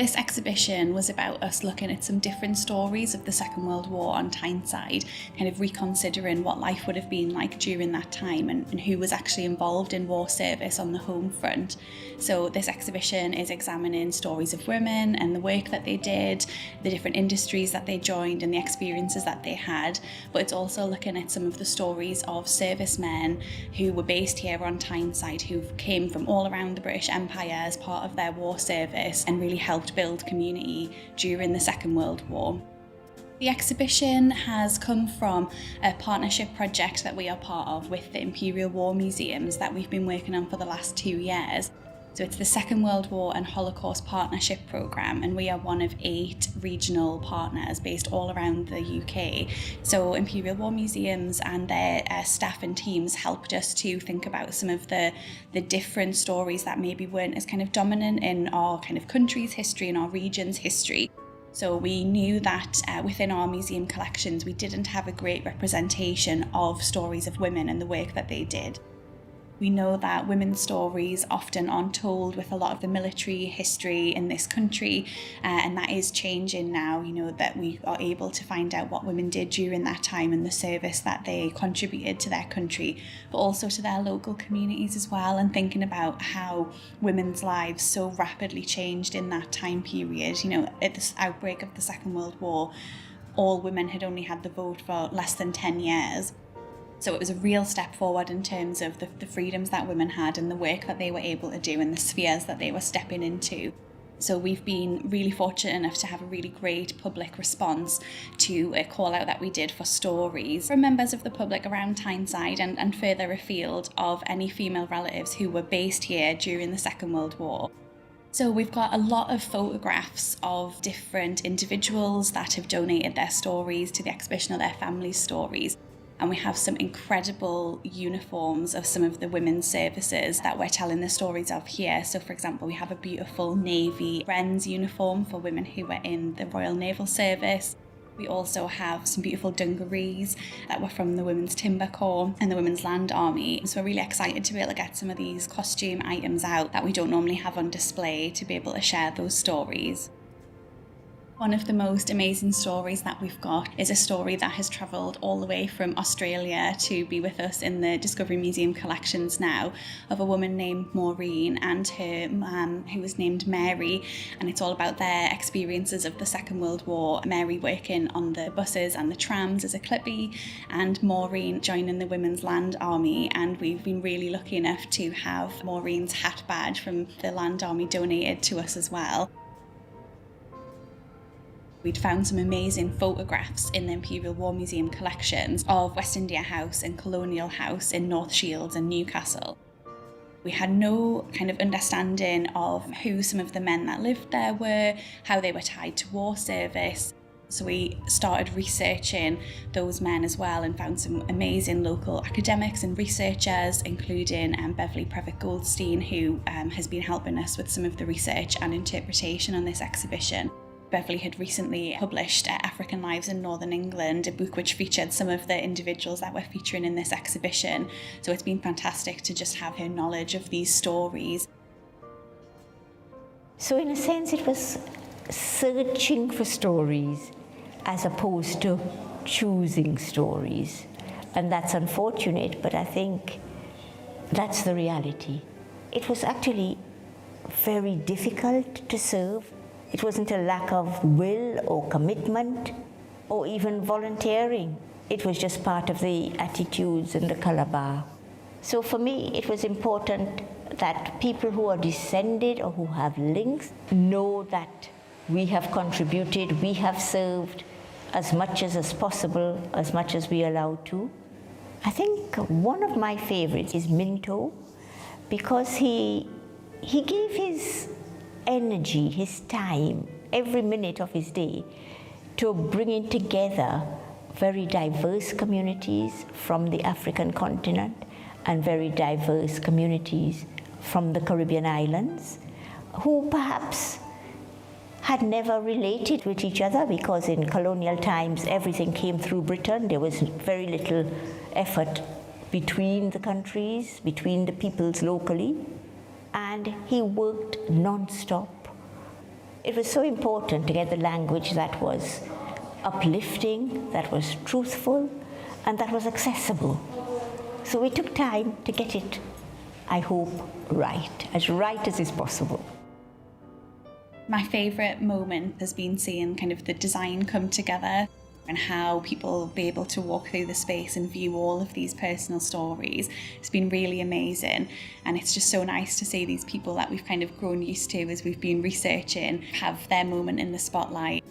This exhibition was about us looking at some different stories of the Second World War on Tyneside, kind of reconsidering what life would have been like during that time and who was actually involved in war service on the home front. So this exhibition is examining stories of women and the work that they did, the different industries that they joined and the experiences that they had, but it's also looking at some of the stories of servicemen who were based here on Tyneside, who came from all around the British Empire as part of their war service and really helped build community during the Second World War. The exhibition has come from a partnership project that we are part of with the Imperial War Museums that we've been working on for the last 2 years. So it's the Second World War and Holocaust Partnership Programme, and we are one of 8 regional partners based all around the UK. So Imperial War Museums and their staff and teams helped us to think about some of the different stories that maybe weren't as kind of dominant in our kind of country's history and our region's history. So we knew that within our museum collections we didn't have a great representation of stories of women and the work that they did. We know that women's stories often aren't told with a lot of the military history in this country, and that is changing now, that we are able to find out what women did during that time and the service that they contributed to their country, but also to their local communities as well, and thinking about how women's lives so rapidly changed in that time period. At the outbreak of the Second World War, all women had only had the vote for less than 10 years. So it was a real step forward in terms of the freedoms that women had and the work that they were able to do and the spheres that they were stepping into. So we've been really fortunate enough to have a really great public response to a call out that we did for stories from members of the public around Tyneside and further afield of any female relatives who were based here during the Second World War. So we've got a lot of photographs of different individuals that have donated their stories to the exhibition or their families' stories. And we have some incredible uniforms of some of the women's services that we're telling the stories of here. So for example, we have a beautiful Navy Wren's uniform for women who were in the Royal Naval Service. We also have some beautiful dungarees that were from the Women's Timber Corps and the Women's Land Army. So we're really excited to be able to get some of these costume items out that we don't normally have on display to be able to share those stories. One of the most amazing stories that we've got is a story that has travelled all the way from Australia to be with us in the Discovery Museum collections now, of a woman named Maureen and her mum who was named Mary, and it's all about their experiences of the Second World War. Mary working on the buses and the trams as a clippy, and Maureen joining the Women's Land Army, and we've been really lucky enough to have Maureen's hat badge from the Land Army donated to us as well. We'd found some amazing photographs in the Imperial War Museum collections of West India House and Colonial House in North Shields and Newcastle. We had no kind of understanding of who some of the men that lived there were, how they were tied to war service. So we started researching those men as well and found some amazing local academics and researchers, including Beverley, Prevatt, Goldstein, who has been helping us with some of the research and interpretation on this exhibition. Beverley had recently published African Lives in Northern England, a book which featured some of the individuals that we're featuring in this exhibition. So it's been fantastic to just have her knowledge of these stories. So in a sense it was searching for stories as opposed to choosing stories. And that's unfortunate, but I think that's the reality. It was actually very difficult to serve. It wasn't a lack of will or commitment or even volunteering. It was just part of the attitudes and the calabar. So for me, it was important that people who are descended or who have links know that we have contributed, we have served as much as possible, as much as we are allowed to. I think one of my favorites is Minto, because he gave his energy, his time, every minute of his day to bringing together very diverse communities from the African continent and very diverse communities from the Caribbean islands who perhaps had never related with each other, because in colonial times everything came through Britain. There was very little effort between the countries, between the peoples locally. And he worked non-stop it was so important to get the language that was uplifting, that was truthful, and that was accessible. So we took time to get it, I hope, right as is possible. My favourite moment has been seeing kind of the design come together and how people will be able to walk through the space and view all of these personal stories. It's been really amazing, and it's just so nice to see these people that we've kind of grown used to as we've been researching have their moment in the spotlight.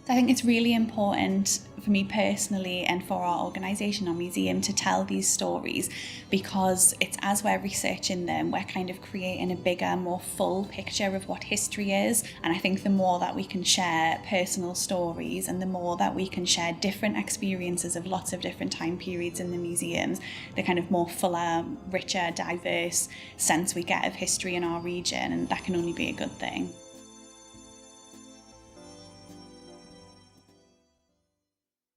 So I think it's really important for me personally and for our organisation, our museum, to tell these stories, because it's as we're researching them, we're kind of creating a bigger, more full picture of what history is. And I think the more that we can share personal stories and the more that we can share different experiences of lots of different time periods in the museums, the kind of more fuller, richer, diverse sense we get of history in our region, and that can only be a good thing.